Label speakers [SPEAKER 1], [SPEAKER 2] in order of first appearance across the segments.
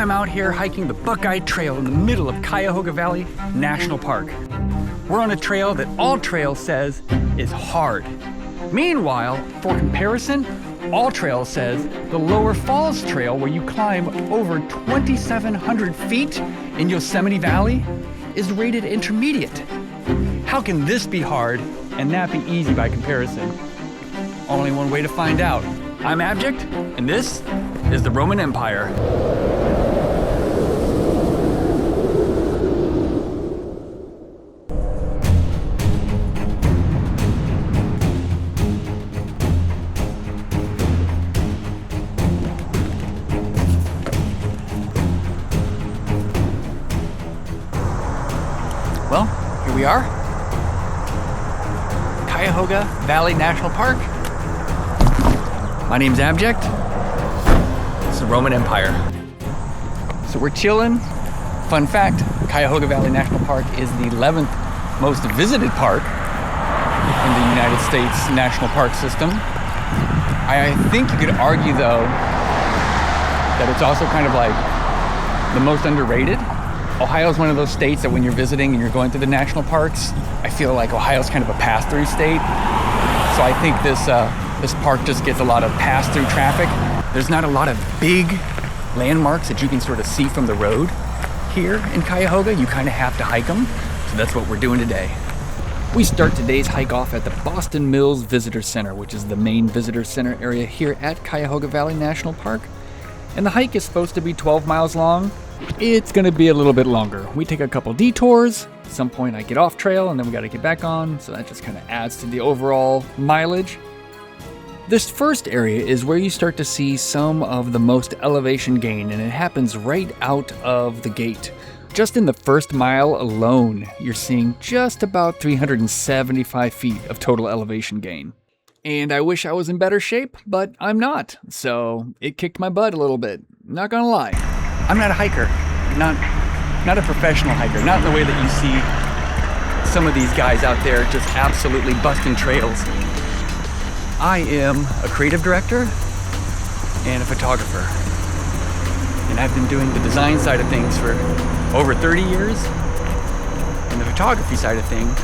[SPEAKER 1] I'm out here hiking the Buckeye Trail in the middle of Cuyahoga Valley National Park. We're on a trail that AllTrails says is hard. Meanwhile, for comparison, AllTrails says the Lower Falls Trail, where you climb over 2,700 feet in Yosemite Valley, is rated intermediate. How can this be hard and that be easy by comparison? Only one way to find out. I'm Abject, and this is the Roman Empire. Well, here we are. Cuyahoga Valley National Park. My name's Abject. It's the Roman Empire. So we're chilling. Fun fact, Cuyahoga Valley National Park is the 11th most visited park in the United States National Park System. I think you could argue, though, that it's also kind of like the most underrated. Ohio's one of those states that when you're visiting and you're going through the national parks, I feel like Ohio's kind of a pass-through state. So I think this park just gets a lot of pass-through traffic. There's not a lot of big landmarks that you can sort of see from the road here in Cuyahoga. You kind of have to hike them. So that's what we're doing today. We start today's hike off at the Boston Mills Visitor Center, which is the main visitor center area here at Cuyahoga Valley National Park. And the hike is supposed to be 12 miles long. It's gonna be a little bit longer. We take a couple detours. At some point I get off trail and then we gotta get back on. So that just kind of adds to the overall mileage. This first area is where you start to see some of the most elevation gain, and it happens right out of the gate. Just in the first mile alone, you're seeing just about 375 feet of total elevation gain. And I wish I was in better shape, but I'm not. So it kicked my butt a little bit. Not gonna lie. I'm not a hiker, not a professional hiker, not in the way that you see some of these guys out there just absolutely busting trails. I am a creative director and a photographer. And I've been doing the design side of things for over 30 years and the photography side of things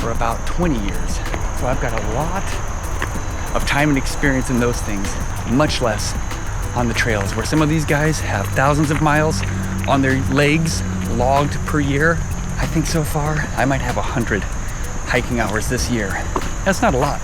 [SPEAKER 1] for about 20 years. So I've got a lot of time and experience in those things, much less on the trails, where some of these guys have thousands of miles on their legs logged per year. I think so far I might have 100 hiking hours this year. That's not a lot.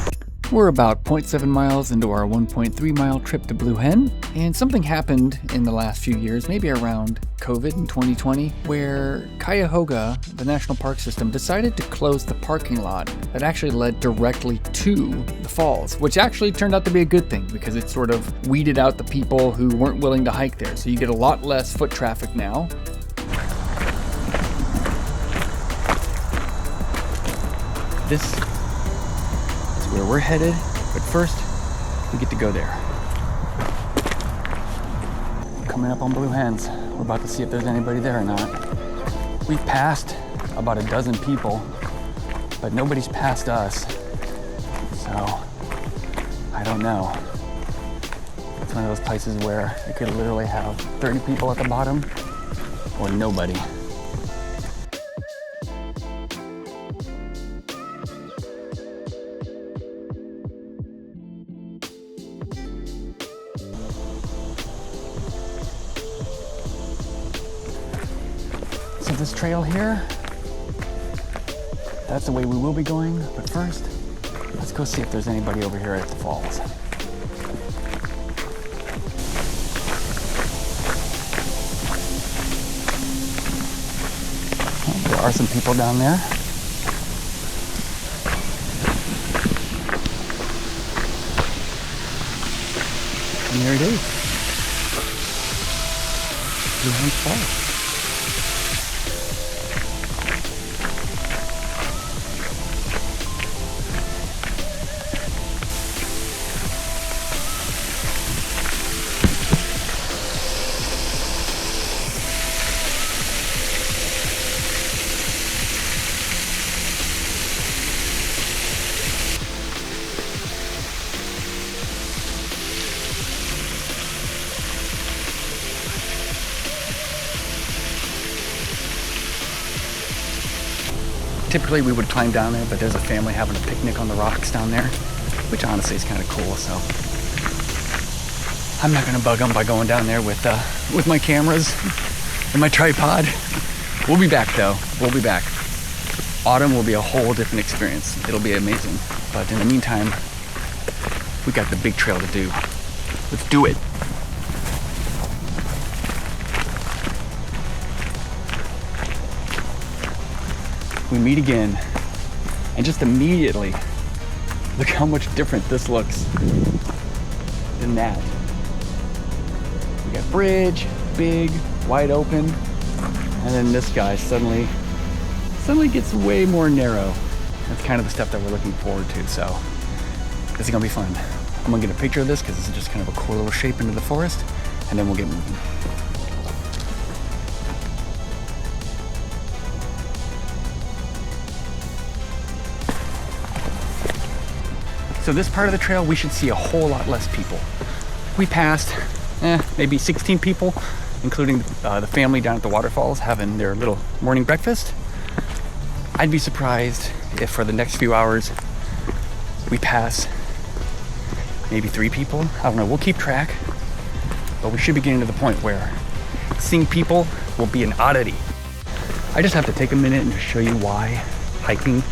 [SPEAKER 1] We're about 0.7 miles into our 1.3 mile trip to Blue Hen, and something happened in the last few years, maybe around COVID in 2020, where Cuyahoga, the National Park System, decided to close the parking lot that actually led directly to the falls, which actually turned out to be a good thing because it sort of weeded out the people who weren't willing to hike there. So you get a lot less foot traffic now. This where we're headed, but first we get to go there. Coming up on Blue Hens, we're about to see if there's anybody there or not. We've passed about a dozen people, but nobody's passed us, so I don't know. It's one of those places where you could literally have 30 people at the bottom or nobody. So this trail here, that's the way we will be going, but first, let's go see if there's anybody over here at the falls. Oh, there are some people down there. And there it is. Blue Hen Falls. Typically we would climb down there, but there's a family having a picnic on the rocks down there, which honestly is kind of cool. So I'm not gonna bug them by going down there with my cameras and my tripod. We'll be back though, we'll be back. Autumn will be a whole different experience. It'll be amazing. But in the meantime, we got the big trail to do. Let's do it. We meet again, and just immediately, look how much different this looks than that. We got bridge, big, wide open, and then this guy suddenly gets way more narrow. That's kind of the stuff that we're looking forward to, so this is gonna be fun. I'm gonna get a picture of this because this is just kind of a cool little shape into the forest, and then we'll get moving. So this part of the trail, we should see a whole lot less people. We passed maybe 16 people, including the family down at the waterfalls having their little morning breakfast. I'd be surprised if for the next few hours we pass maybe 3 people. I don't know, we'll keep track, but we should be getting to the point where seeing people will be an oddity. I just have to take a minute and just show you why hiking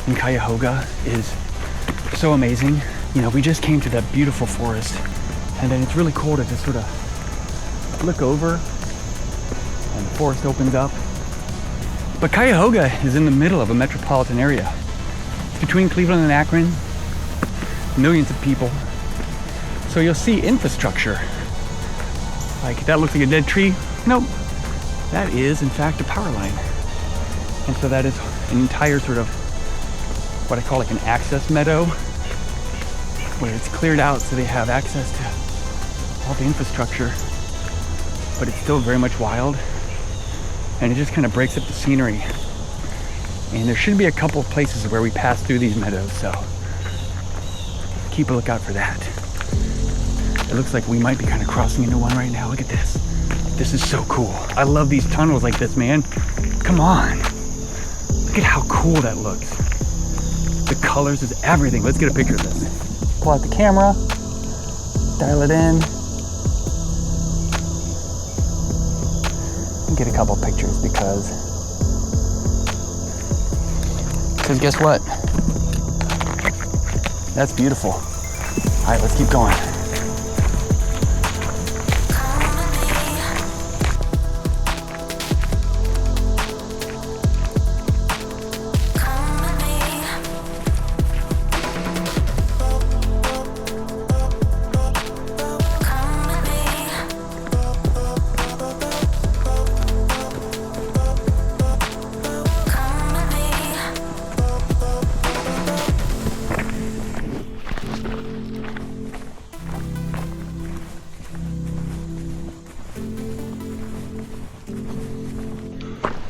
[SPEAKER 1] in Cuyahoga is so amazing. You know, we just came to that beautiful forest, and then it's really cool to just sort of look over and the forest opens up. But Cuyahoga is in the middle of a metropolitan area. Between Cleveland and Akron, millions of people. So you'll see infrastructure. Like, that looks like a dead tree. Nope, that is in fact a power line. And so that is an entire sort of what I call like an access meadow, where it's cleared out so they have access to all the infrastructure, but it's still very much wild, and it just kind of breaks up the scenery. And there should be a couple of places where we pass through these meadows, so keep a lookout for that. It looks like we might be kind of crossing into one right now. Look at this. This is so cool. I love these tunnels like this, man. Come on. Look at how cool that looks. The colors is everything. Let's get a picture of this. Pull out the camera, dial it in, and get a couple pictures because guess what? That's beautiful. All right, let's keep going.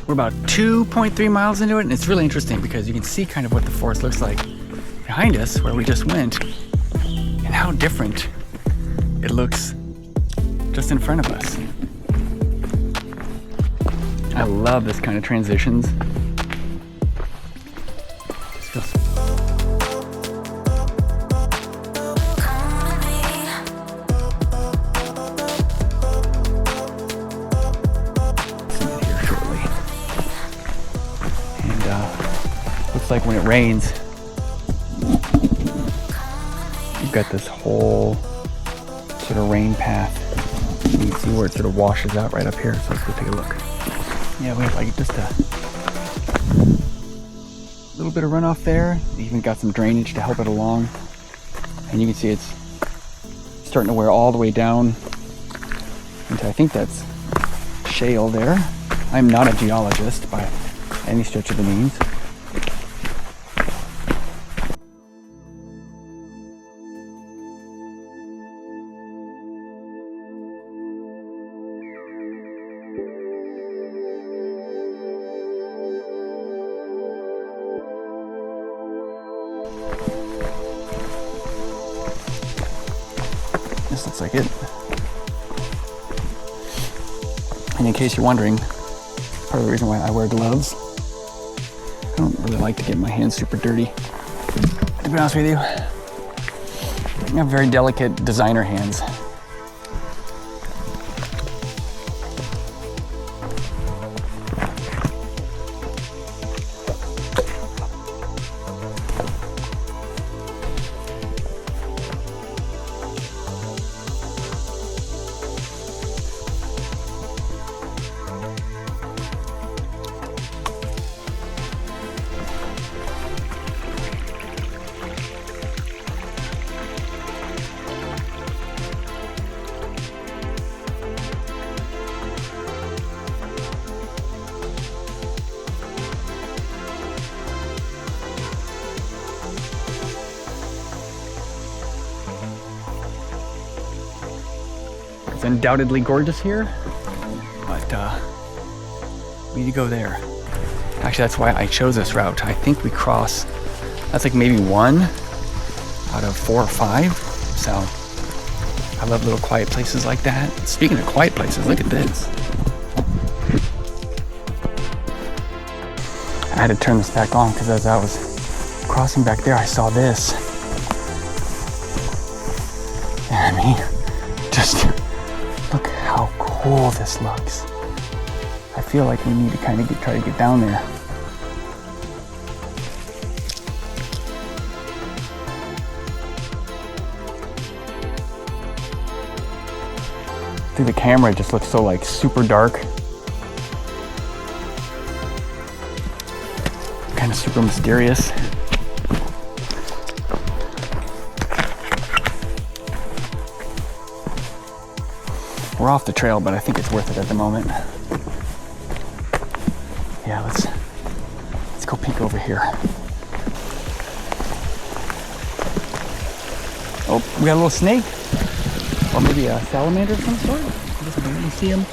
[SPEAKER 1] We're about 2.3 miles into it, and it's really interesting because you can see kind of what the forest looks like behind us where we just went, and how different it looks just in front of us. I love this kind of transitions. This feels like when it rains, you've got this whole sort of rain path. You can see where it sort of washes out right up here. So let's go take a look. Yeah, we have like just a little bit of runoff there. You even got some drainage to help it along. And you can see it's starting to wear all the way down into, I think that's shale there. I'm not a geologist by any stretch of the means. This looks like it. And in case you're wondering, part of the reason why I wear gloves, don't really like to get my hands super dirty, to be honest with you. I have very delicate designer hands. It's undoubtedly gorgeous here, but we need to go there. Actually, that's why I chose this route. I think we cross, that's like maybe 1 out of 4 or 5. So I love little quiet places like that. Speaking of quiet places, look at this. I had to turn this back on because as I was crossing back there, I saw this. And I mean, just look how cool this looks. I feel like we need to kind of try to get down there. Through the camera, it just looks so like super dark. Kind of super mysterious. We're off the trail, but I think it's worth it at the moment. Yeah, let's go peek over here. Oh, we got a little snake. Or maybe a salamander of some sort. You see him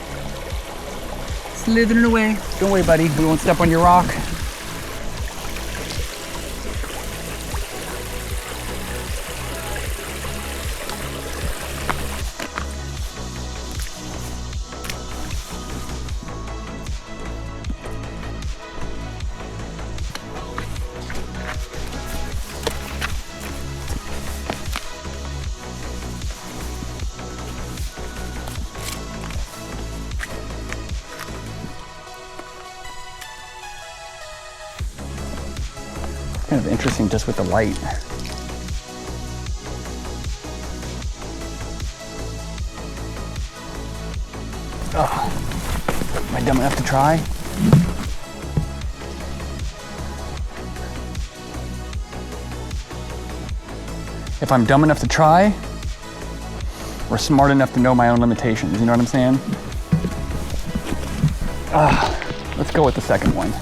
[SPEAKER 1] slithering away. Don't worry, buddy. We won't step on your rock. Kind of interesting just with the light. Oh, am I dumb enough to try? If I'm dumb enough to try, or smart enough to know my own limitations, you know what I'm saying? Let's go with the second one.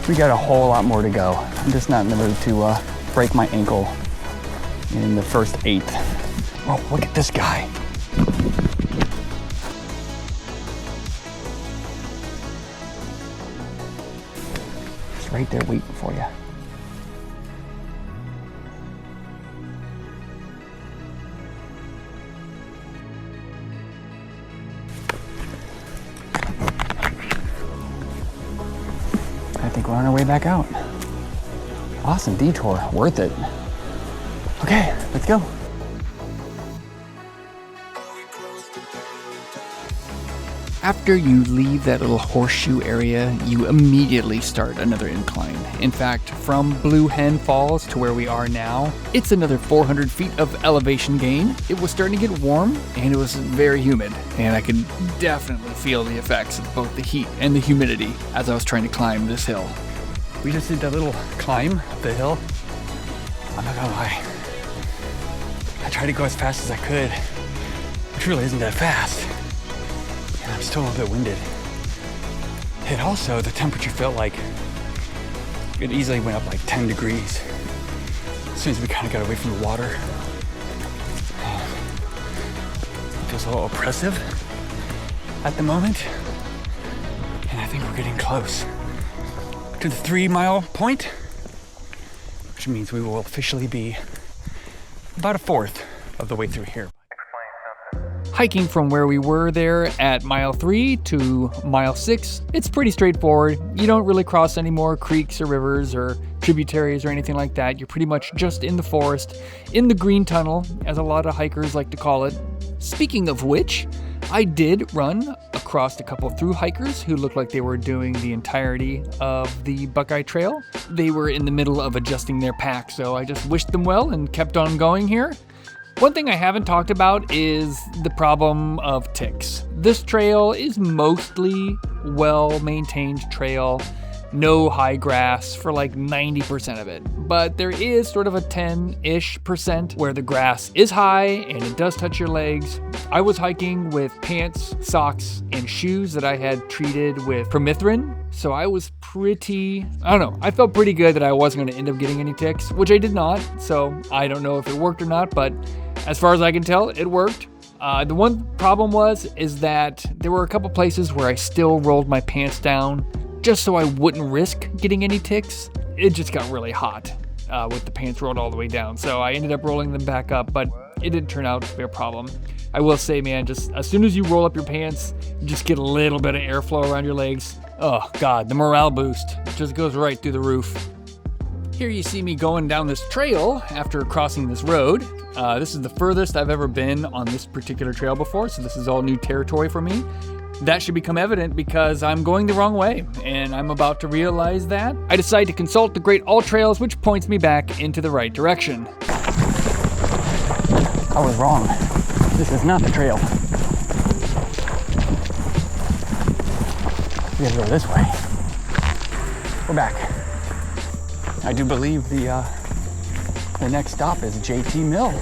[SPEAKER 1] We got a whole lot more to go. I'm just not in the mood to break my ankle in the first 8. Oh, look at this guy. It's right there waiting for you. I think we're on our way back out. Awesome detour, worth it. Okay, let's go. After you leave that little horseshoe area, you immediately start another incline. In fact, from Blue Hen Falls to where we are now, it's another 400 feet of elevation gain. It was starting to get warm and it was very humid, and I could definitely feel the effects of both the heat and the humidity as I was trying to climb this hill. We just did that little climb up the hill. I'm not gonna lie. I tried to go as fast as I could, which really isn't that fast. And I'm still a little bit winded. And also, the temperature felt like it easily went up like 10 degrees as soon as we kind of got away from the water. It feels a little oppressive at the moment. And I think we're getting close to the 3-mile point, which means we will officially be about a fourth of the way through here. Hiking from where we were there at mile 3 to mile 6, it's pretty straightforward. You don't really cross any more creeks or rivers or tributaries or anything like that. You're pretty much just in the forest, in the green tunnel, as a lot of hikers like to call it. Speaking of which, I did run across a couple through hikers who looked like they were doing the entirety of the Buckeye Trail. They were in the middle of adjusting their pack, so I just wished them well and kept on going here. One thing I haven't talked about is the problem of ticks. This trail is mostly well-maintained trail, no high grass for like 90% of it. But there is sort of a 10-ish% where the grass is high and it does touch your legs. I was hiking with pants, socks, and shoes that I had treated with permethrin. So I was I felt pretty good that I wasn't going to end up getting any ticks, which I did not. So I don't know if it worked or not, but as far as I can tell, it worked. The one problem is that there were a couple places where I still rolled my pants down just so I wouldn't risk getting any ticks. It just got really hot with the pants rolled all the way down. So I ended up rolling them back up, but it didn't turn out to be a problem. I will say, man, just as soon as you roll up your pants, you just get a little bit of airflow around your legs. Oh God, the morale boost just goes right through the roof. Here you see me going down this trail after crossing this road. This is the furthest I've ever been on this particular trail before, so this is all new territory for me. That should become evident because I'm going the wrong way, and I'm about to realize that. I decide to consult the great AllTrails, which points me back into the right direction. I was wrong. This is not the trail. We gotta go this way. We're back. I do believe the next stop is Jaite Mill.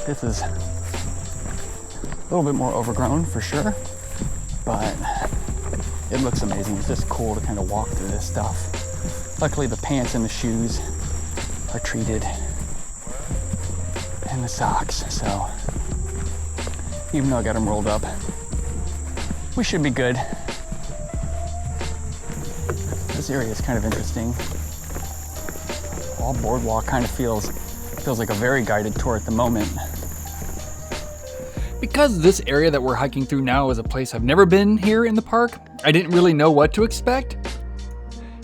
[SPEAKER 1] This is a little bit more overgrown for sure, but it looks amazing. It's just cool to kind of walk through this stuff. Luckily the pants and the shoes are treated, and the socks, so even though I got them rolled up, we should be good. This area is kind of interesting. All boardwalk kind of feels like a very guided tour at the moment. Because this area that we're hiking through now is a place I've never been here in the park, I didn't really know what to expect.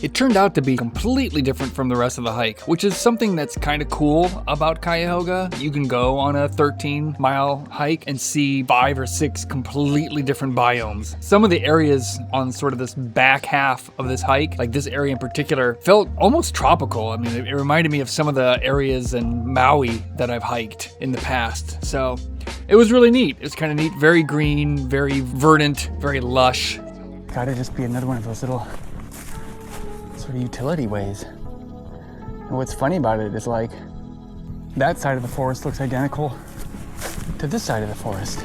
[SPEAKER 1] It turned out to be completely different from the rest of the hike, which is something that's kind of cool about Cuyahoga. You can go on a 13-mile hike and see 5 or 6 completely different biomes. Some of the areas on sort of this back half of this hike, like this area in particular, felt almost tropical. I mean, it reminded me of some of the areas in Maui that I've hiked in the past. So it was really neat. It was kind of neat, very green, very verdant, very lush. Gotta just be another one of those little sort of utility ways. And what's funny about it is like that side of the forest looks identical to this side of the forest.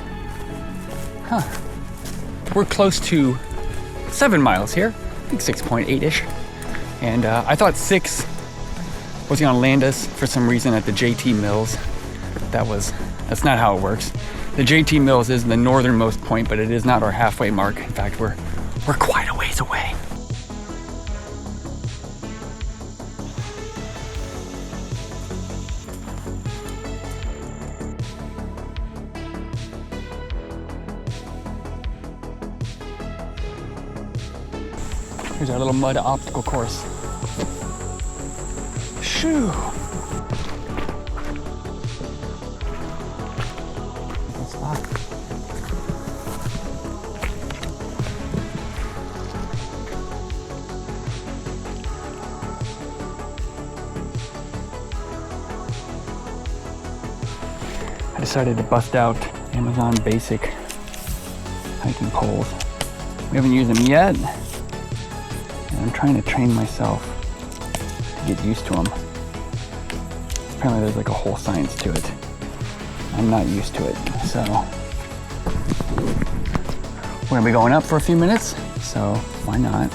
[SPEAKER 1] Huh. We're close to 7 miles here. I think 6.8-ish. And I thought 6 was gonna land us for some reason at the Jaite Mills. That's not how it works. The Jaite Mills is the northernmost point, but it is not our halfway mark. In fact, we're quite a ways away. Here's our little mud obstacle course. Shoo! Good spot. I decided to bust out Amazon Basic hiking poles. We haven't used them yet. I'm trying to train myself to get used to them. Apparently there's like a whole science to it. I'm not used to it, so we're gonna be going up for a few minutes, so why not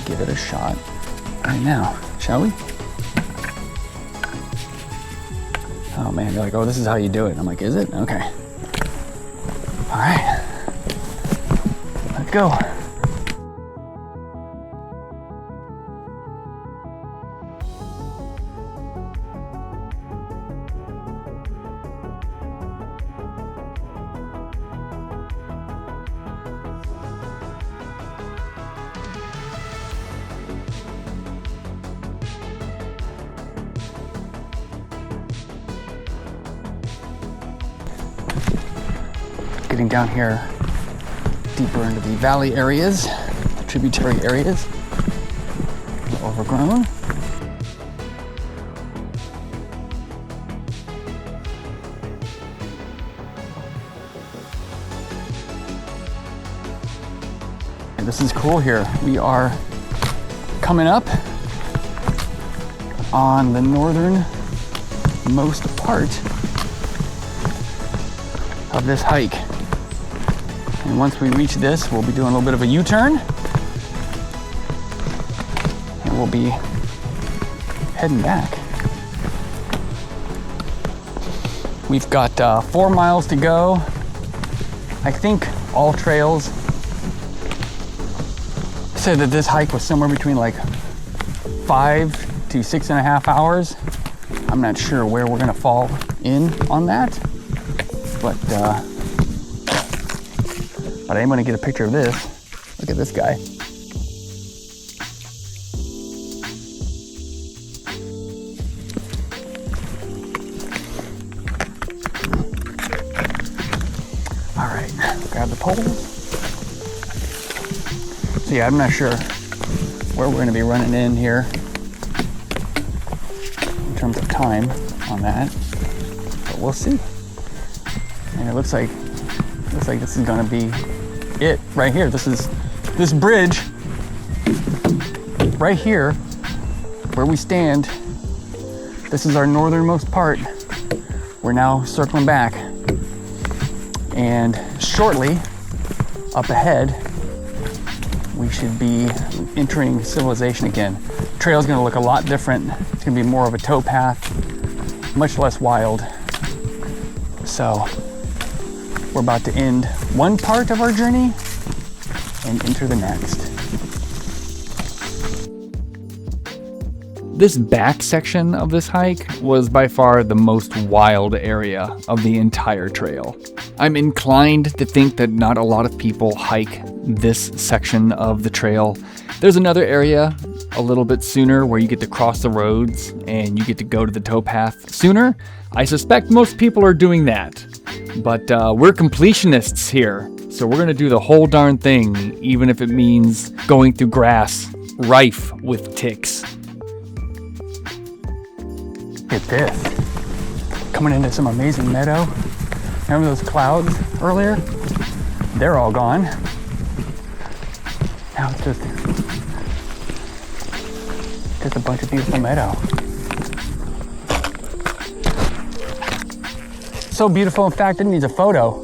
[SPEAKER 1] give it a shot right now, shall we? Oh man, they're like, oh, this is how you do it. I'm like, is it? Okay. All right, let's go. getting down here deeper into the valley areas, the tributary areas. Overgrown. And this is cool here. We are coming up on the northernmost part of this hike. And once we reach this, we'll be doing a little bit of a U-turn. And we'll be heading back. We've got 4 miles to go. I think AllTrails said that this hike was somewhere between like 5 to 6.5 hours. I'm not sure where we're gonna fall in on that, but I am gonna get a picture of this. Look at this guy. All right, grab the poles. So yeah, I'm not sure where we're gonna be running in here in terms of time on that, but we'll see. And it looks like this is gonna be it right here. This bridge right here where we stand. This is our northernmost part. We're now circling back, and shortly up ahead we should be entering civilization again. The trail's gonna look a lot different. It's gonna be more of a towpath, much less wild. So we're about to end one part of our journey and enter the next. This back section of this hike was by far the most wild area of the entire trail. I'm inclined to think that not a lot of people hike this section of the trail. There's another area a little bit sooner where you get to cross the roads and you get to go to the towpath sooner. I suspect most people are doing that, but we're completionists here. So we're gonna do the whole darn thing, even if it means going through grass rife with ticks. Look at this. Coming into some amazing meadow. Remember those clouds earlier? They're all gone. Now it's just a bunch of beautiful meadow. So beautiful, in fact, it needs a photo.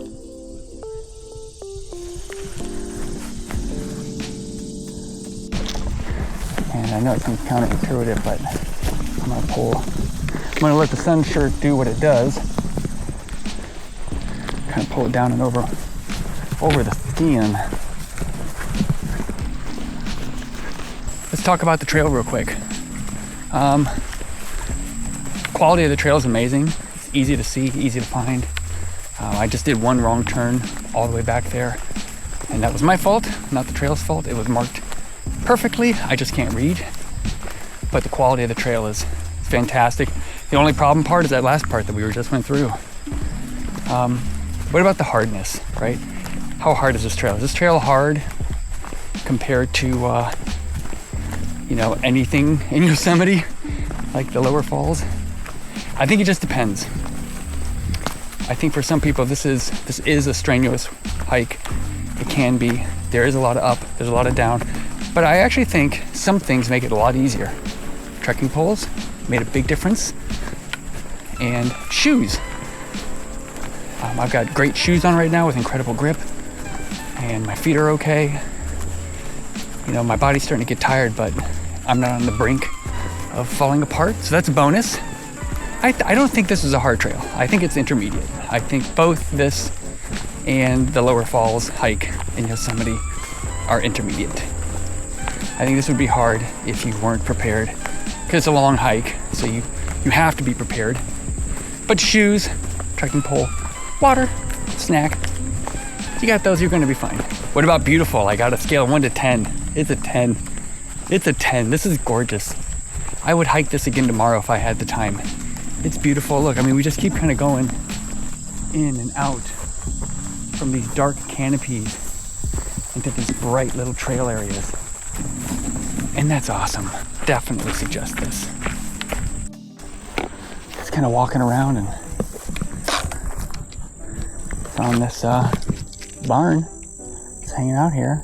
[SPEAKER 1] And I know it seems counterintuitive, but I'm gonna let the sun shirt do what it does. Kind of pull it down and over the skin. Let's talk about the trail real quick. Quality of the trail is amazing. It's easy to see, easy to find. I just did one wrong turn all the way back there, and that was my fault, not the trail's fault. It was marked perfectly. I just can't read. But the quality of the trail is fantastic. The only problem part is that last part that we just went through. What about the hardness, right? How hard is this trail? Is this trail hard compared to anything in Yosemite, like the lower falls? I think it just depends. I think for some people this is a strenuous hike. It can be. There is a lot of up, there's a lot of down, but I actually think some things make it a lot easier. Trekking poles made a big difference, and shoes. I've got great shoes on right now with incredible grip, and my feet are okay. My body's starting to get tired, but I'm not on the brink of falling apart, so that's a bonus. I don't think this is a hard trail. I think it's intermediate. I think both this and the Lower Falls hike in Yosemite are intermediate. I think this would be hard if you weren't prepared, because it's a long hike, so you have to be prepared. But shoes, trekking pole, water, snack, you got those, you're gonna be fine. What about beautiful? I got a scale of 1 to 10. It's a 10. It's a 10. This is gorgeous. I would hike this again tomorrow if I had the time. It's beautiful. Look, we just keep kind of going in and out from these dark canopies into these bright little trail areas. And that's awesome. Definitely suggest this. Just kind of walking around and found this barn. It's hanging out here.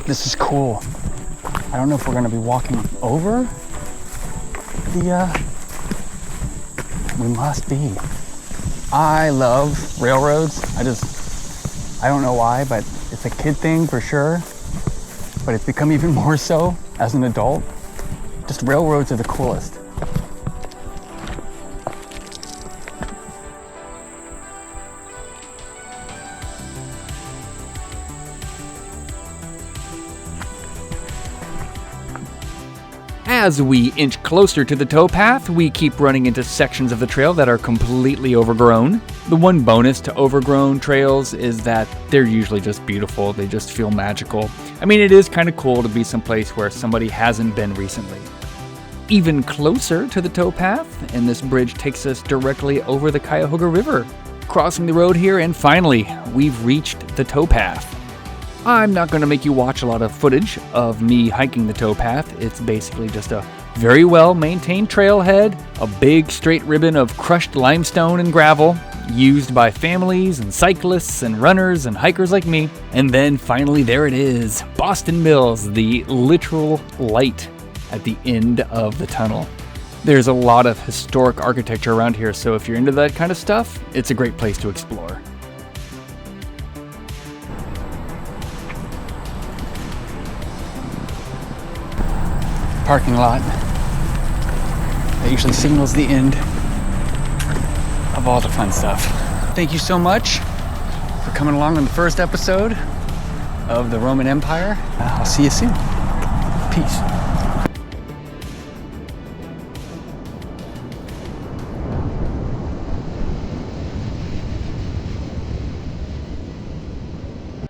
[SPEAKER 1] This is cool. I don't know if we're gonna be walking over the, we must be. I love railroads. I don't know why, but it's a kid thing for sure. But it's become even more so as an adult. Just railroads are the coolest.
[SPEAKER 2] As we inch closer to the towpath, we keep running into sections of the trail that are completely overgrown. The one bonus to overgrown trails is that they're usually just beautiful. They just feel magical. I mean, it is kind of cool to be someplace where somebody hasn't been recently. Even closer to the towpath, and this bridge takes us directly over the Cuyahoga River. Crossing the road here, and finally, we've reached the towpath. I'm not going to make you watch a lot of footage of me hiking the towpath. It's basically just a very well maintained trailhead, a big straight ribbon of crushed limestone and gravel, used by families and cyclists and runners and hikers like me. And then finally there it is, Boston Mills, the literal light at the end of the tunnel. There's a lot of historic architecture around here, so if you're into that kind of stuff, it's a great place to explore.
[SPEAKER 1] Parking lot that usually signals the end of all the fun stuff. Thank you so much for coming along on the first episode of the Roman Empire. I'll see you soon. Peace.